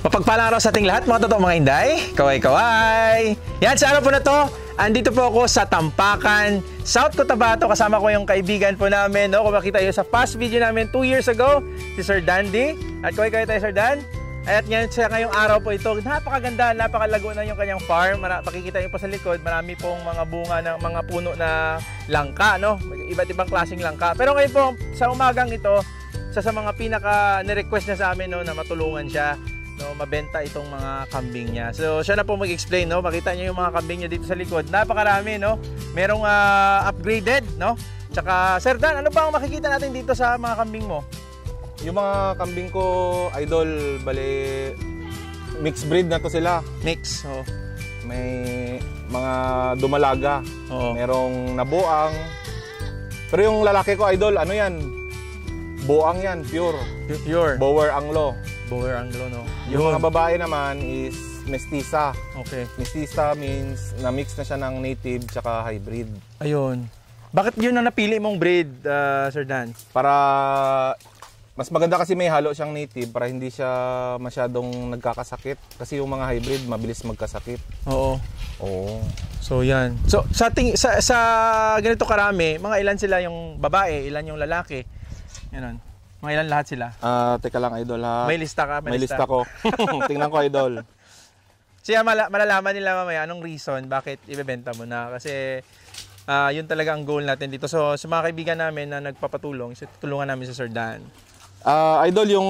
Mapagpalang araw sa ating lahat, mga totoong mga inday. Kaway-kaway! Yan, sa araw po na to, andito po ako sa Tampakan, South Cotabato. Kasama ko yung kaibigan po namin, no? Kung makita nyo sa past video namin 2 years ago, si Sir Dandy. At kaway-kaway tayo, Sir Dan. At ngayon, sa ngayong araw po ito, napakaganda, napakalago na yung kanyang farm. Makikita nyo po sa likod, marami pong mga bunga ng mga puno na langka, no? Iba't ibang klaseng langka. Pero ngayon po, sa umagang ito, sa mga pinaka ni-request niya sa amin, no, na matulungan siya, no, mabenta itong mga kambing niya. So siya na po mag-explain, no. Makita niyo yung mga kambing niya dito sa likod. Napakarami, no. Merong upgraded, no. Tsaka Sir Dan, ano ba ang makikita natin dito sa mga kambing mo? Yung mga kambing ko, idol, bali mixed breed na to sila. Mix, oh. May mga dumalaga. Oo. Merong nabuang. Pero yung lalaki ko, idol, ano yan? Buang yan, pure. Pure. Boer Anglo. Boer Anglo, no. Yung mga babae naman is mestiza. Okay. Mestiza means na-mix na siya ng native tsaka hybrid. Ayun. Bakit yun ang napili mong breed, Sir Dan? Para mas maganda kasi may halo siyang native para hindi siya masyadong nagkakasakit. Kasi yung mga hybrid mabilis magkasakit. Oo. Oo. So yan. So sa ganito karami, mga ilan sila yung babae, ilan yung lalaki? Yan. Mga ilan lahat sila? Teka lang, idol, ha? May lista ka? May lista ko. Tingnan ko, idol. Siya malalaman nila mamaya anong reason bakit ibebenta mo na. Kasi yun talaga ang goal natin dito. So sa mga kaibigan namin na nagpapatulong, tutulungan namin si Sir Dan. Idol, yung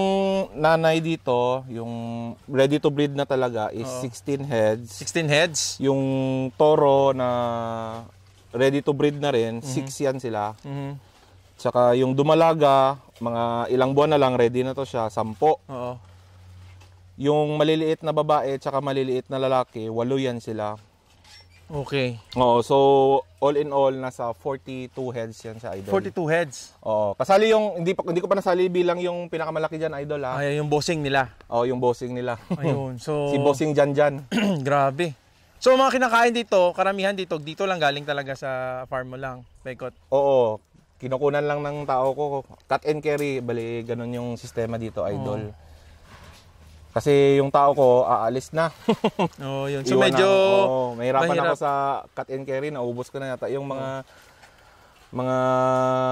nanay dito, yung ready to breed na talaga is 16 heads. 16 heads? Yung toro na ready to breed na rin, 6 yan sila. Tsaka yung dumalaga, mga ilang buwan na lang, ready na to siya, 10. Oo. Yung maliliit na babae, tsaka maliliit na lalaki, 8 yan sila. Okay. Oo, so all in all, nasa 42 heads yan sa idol. 42 heads? Oo. Kasali yung, hindi ko pa nasali bilang yung pinakamalaki dyan, idol, ha? Ay, yung bossing nila. Oo, yung bossing nila. Ayun, so... Si bossing Jan. Grabe. So mga kinakain dito, karamihan dito lang galing talaga sa farm mo lang, Baikot? Oo. Kinukunan lang ng tao ko, cut and carry, bali ganun yung sistema dito, idol. Kasi yung tao ko aalis na. Oh, yun. So medyo mahirapan ako sa cut and carry, naubos ko na yata yung mga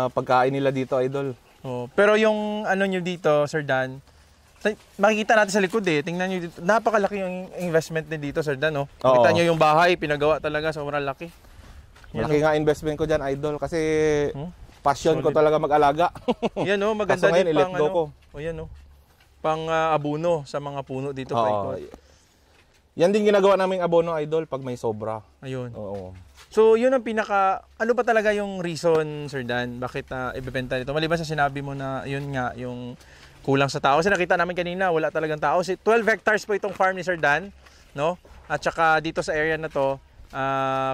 pagkain nila dito, idol. Oh, pero yung ano nyo dito, Sir Dan, makikita natin sa likod eh. Tingnan nyo dito, napakalaki yung investment din dito, Sir Dan, no? Makita nyo yung bahay, pinagawa talaga, sobrang laki. Malaki nga investment ko dyan, idol, kasi passion ko talaga mag-alaga. Yan, no, maganda ngayon, din pang go ko. O yan, no. Pang abono sa mga puno dito, Baikot. Yan din ginagawa naming abono, idol, pag may sobra. Ayun. Oo. So, yun ang pinaka, ano ba talaga yung reason, Sir Dan, bakit ibebenta nito? Maliban sa sinabi mo na, yun nga, yung kulang sa tao. Kasi nakita namin kanina, wala talagang tao. 12 hectares po itong farm ni Sir Dan, no? At saka dito sa area na to,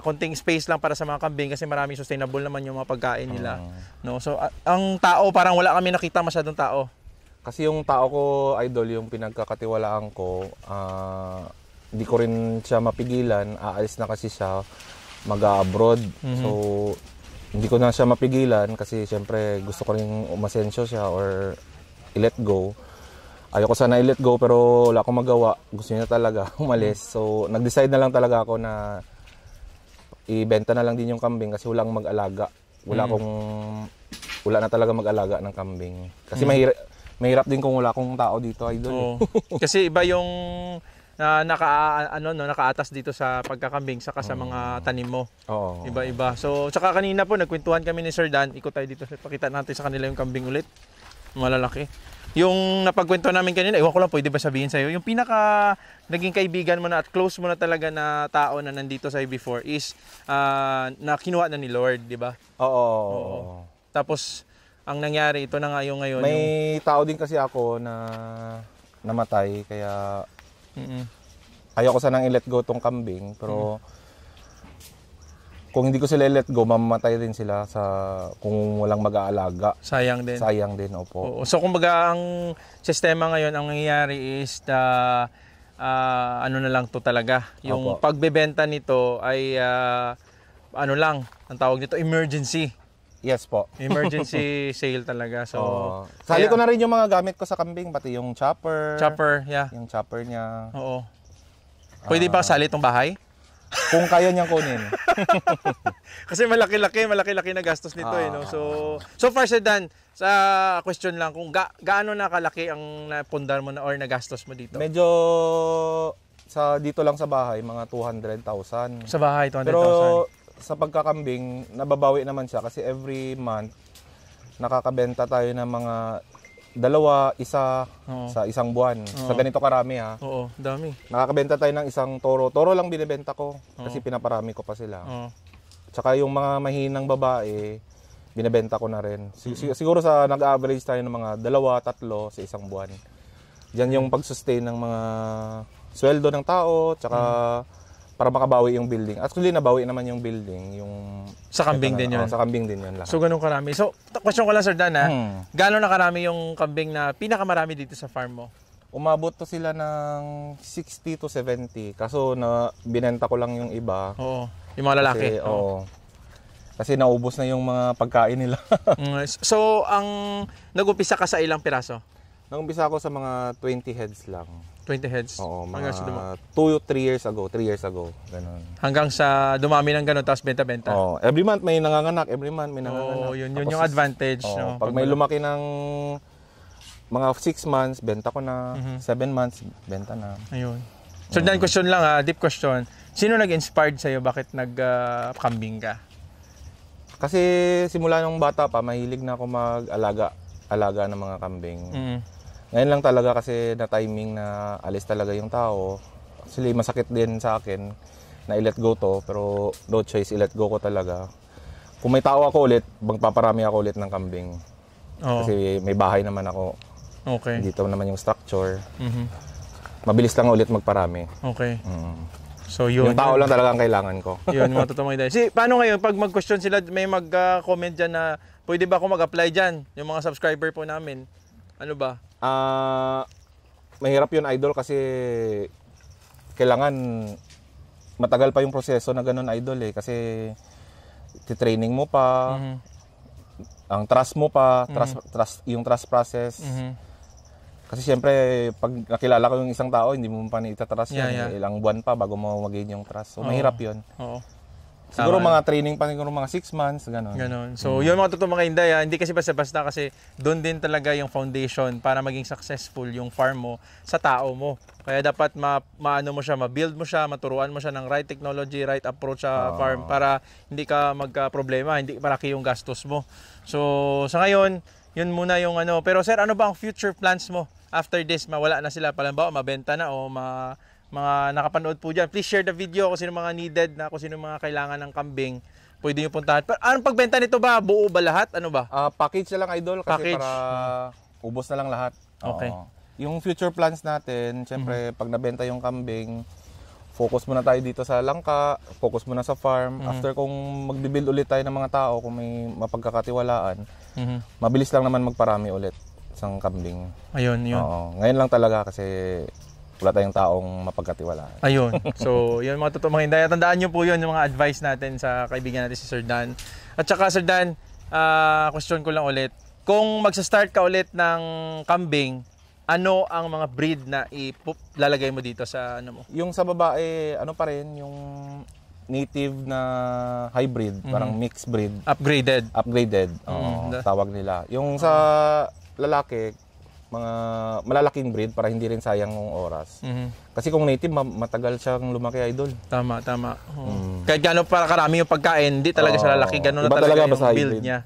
konting space lang para sa mga kambing kasi maraming sustainable naman yung mga pagkain nila, no? So, ang tao, parang wala kami nakita masyadong tao. Kasi yung tao ko, idol, yung pinagkakatiwalaan ko, hindi ko rin siya mapigilan. Aalis na kasi siya mag-abroad. So, hindi ko na siya mapigilan kasi syempre gusto ko rin umasensyo siya or i-let go. Ayoko sana i-let go pero wala akong magawa. Gusto niya talaga umalis. So, nag-decide na lang talaga ako na ibenta na lang din yung kambing kasi walang mag-alaga. Wala na talaga mag-alaga ng kambing. Kasi mahirap din kung wala akong tao dito, idol. Kasi iba yung nakaatas dito sa pagkakambing saka sa mga tanim mo. Oo. Iba-iba. So, tsaka kanina po nagkwentuhan kami ni Sir Dan. Ikot tayo dito, pakita natin sa kanila yung kambing ulit. Malalaki. Yung napagkwento namin kanina, iwan ko lang, pwede ba sabihin sa'yo? Yung pinaka naging kaibigan mo na at close mo na talaga na tao na nandito sa'yo before is na kinuha na ni Lord, di ba? Oo. Tapos, ang nangyari, ito na nga yung ngayon. May tao din kasi ako na namatay, kaya ayoko sanang i-let go tong kambing. Pero kung hindi ko sila let go, mamamatay din sila kung walang mag-aalaga. Sayang din. Sayang din, opo. Oo. So kumbaga ang sistema ngayon, ang nangyayari is ano na lang to talaga. Yung pagbebenta nito ay ano lang, ang tawag nito emergency. Yes po. Emergency sale talaga. So, sali ko na rin yung mga gamit ko sa kambing, pati yung chopper. Yeah. Yung chopper niya. Oo. Pwede ba sali itong bahay? Kung kaya niyang kunin. Kasi malaki-laki na gastos nito eh, no? So far, Sir Dan, sa question lang, kung gaano na kalaki ang napundar mo na or nagastos mo dito? Medyo dito lang sa bahay, mga 200,000. Sa bahay, 200,000. Pero sa pagkakambing, nababawi naman siya kasi every month nakakabenta tayo ng mga 2, 1 sa isang buwan. Sa ganito karami ha. Oo, dami. Nakakabenta tayo ng isang toro. Toro lang binibenta ko kasi pinaparami ko pa sila. Tsaka yung mga mahinang babae, binibenta ko na rin. Siguro nag-average tayo ng mga 2, 3 sa isang buwan. Diyan yung pag-sustain ng mga sweldo ng tao, tsaka para makabawi yung building. Actually, nabawi naman yung building. Sa kambing din yun? Sa kambing din yun lahat. So, ganun karami. So, question ko lang, Sir Dan, gano'n na karami yung kambing na pinakamarami dito sa farm mo? Umabot to sila ng 60 to 70. Kaso, binenta ko lang yung iba. Oo. Yung mga lalaki? Kasi naubos na yung mga pagkain nila. So, nag-upisa ka sa ilang piraso? Nag-umpisa ako sa mga 20 heads lang. 20 heads? Oo, mga 2-3 years ago. 3 years ago. Ganun. Hanggang sa dumami ng ganun, tapos benta-benta? Oo. Every month may nanganganak. Oo, yun yung advantage. No? Pag may lumaki ng mga 6 months, benta ko na. 7 months, benta na. Ayun. So, Dan, question lang deep question. Sino nag-inspired sa'yo? Bakit nag-kambing ka? Kasi simula nung bata pa, mahilig na ako mag-alaga ng mga kambing. Ngayon lang talaga kasi na timing na alis talaga yung tao. Actually, masakit din sa akin na i-let go to, pero no choice, i-let go ko talaga. Kung may tao ako ulit, magpaparami ako ulit ng kambing. Kasi may bahay naman ako. Okay. Dito naman yung structure. Mabilis lang ulit magparami. Okay. So, yun. Yung tao lang talaga ang kailangan ko. Yun, mga totoong ideya. Paano ngayon, pag mag-question sila, may mag-comment dyan na pwede ba ako mag-apply dyan? Yung mga subscriber po namin. Ano ba? Mahirap yun, Idol, kasi kailangan matagal pa yung proseso na ganun, Idol, eh. Kasi titraining mo pa, ang trust mo pa, yung trust process. Kasi siyempre, pag nakilala ko yung isang tao, hindi mo pa itatrust yan. Ilang buwan pa bago mo mag-gain yung trust. So, mahirap yun. Siguro mga training pa, siguro mga 6 months, gano'n. So, yun mga totoo mga Inday, hindi kasi basta-basta kasi doon din talaga yung foundation para maging successful yung farm mo sa tao mo. Kaya dapat maano mo siya, ma-build mo siya, maturuan mo siya ng right technology, right approach sa farm para hindi ka magka-problema, hindi malaki yung gastos mo. So, sa ngayon, yun muna yung ano. Pero sir, ano ba ang future plans mo? After this, mawala na sila, palimbawa, mabenta na o mga nakapanood po dyan, please share the video kung sino mga needed na, kung sino mga kailangan ng kambing, pwede nyo puntahan. Pero anong pagbenta nito ba? Buo ba lahat? Ano ba? Package na lang, Idol, kasi package. Para ubos na lang lahat. Okay. Yung future plans natin, syempre, pag nabenta yung kambing, focus muna tayo dito sa langka, focus muna sa farm. After kung magbibuild ulit tayo ng mga tao, kung may mapagkakatiwalaan, mabilis lang naman magparami ulit isang kambing. Ayun, yun. Ngayon lang talaga kasi wala tayong taong mapagkatiwalaan. Ayun. So, yun mga totoong mga Inday. Tandaan nyo po yun, yung mga advice natin sa kaibigan natin si Sir Dan. At saka Sir Dan, question ko lang ulit. Kung magsa-start ka ulit ng kambing, ano ang mga breed na ilalagay mo dito sa ano mo? Yung sa babae, ano pa rin, yung native na hybrid, parang mixed breed. Upgraded. Tawag nila. Yung sa lalaki, mga malalaking breed para hindi rin sayang ng oras. Kasi kung native, matagal siyang lumaki, Idol. Tama. Kahit gano'n para karami yung pagkain, hindi talaga siya lalaki. Gano'n na talaga yung build niya.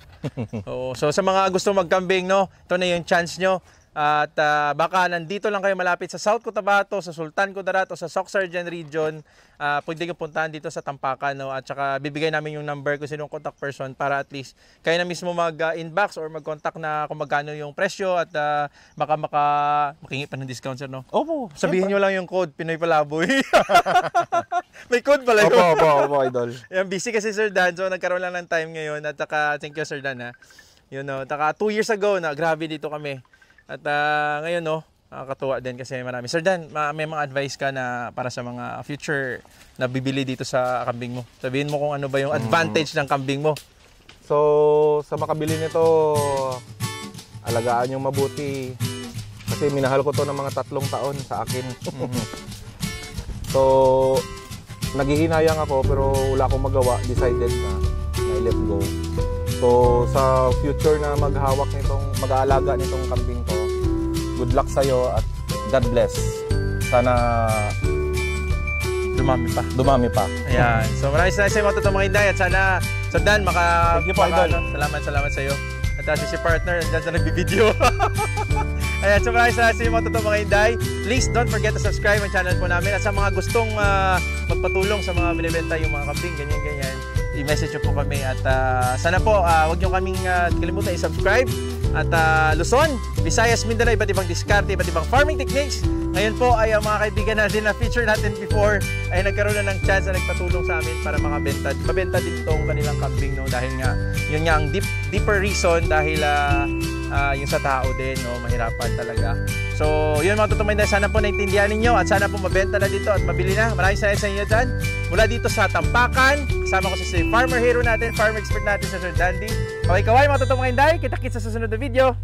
So sa mga gusto magkambing, no, ito na yung chance nyo. At baka nandito lang kayo malapit sa South Cotabato, sa Sultan Kudarat o sa Soc-Sargen region, pwede kayo puntahan dito sa Tampakan, no? At saka bibigay namin yung number kung sinong contact person para at least kayo na mismo mag-inbox or mag-contact na kung magkano yung presyo at baka makingi pa ng discount, sir, no? Opo. Sabihin nyo lang yung code, Pinoy Palaboy. May code pala yun. Opo, Idol. Yan, busy kasi Sir Dan, so nagkaroon lang ng time ngayon. At saka, thank you Sir Dan, ha. Yun, no? Taka 2 years ago, grabe dito kami. At ngayon, no, nakakatuwa din kasi marami. Sir Dan, may mga advice ka na para sa mga future na bibili dito sa kambing mo? Sabihin mo kung ano ba yung advantage ng kambing mo. So, sa makabili nito, alagaan yung mabuti. Kasi minahal ko to ng mga 3 taon sa akin. So, naghihinayang ako pero wala akong magawa. Decided na I let go. So, sa future na mag-aalaga nitong kambing ko, good luck sa'yo at God bless. Sana dumami pa. Ayan. So maraming salamat sa mga Inday at sana sa Dan Thank you po, Idol. Salamat sa iyo. At si partner nandiyan sa nagbibideo. Ayan, so maraming salamat sa mga Inday. Please don't forget to subscribe ang channel po namin at sa mga gustong magpatulong sa mga binibenta yung mga kambing, ganyan. I-message nyo po kami at sana po huwag nyo kaming kalimutan i-subscribe at Luzon, Visayas, Mindanao, iba't ibang diskarte, iba't ibang farming techniques. Ngayon po ay ang mga kaibigan natin na feature natin before ay nagkaroon na ng chance na nagpatulong sa amin para mabenta din itong kanilang kambing, no? Dahil nga yun nga ang deeper reason dahil yung sa tao din, no? Mahirapan talaga. So yun mga totoong Inday, sana po naintindihan ninyo at sana po mabenta na dito at mabili na. Maraming salamat sa inyo dyan. Mula dito sa Tampakan, kasama ko si farmer hero natin, farmer expert natin sa Sir Dandy. Kaway mga totoong Inday, kita-kits sa susunod na video.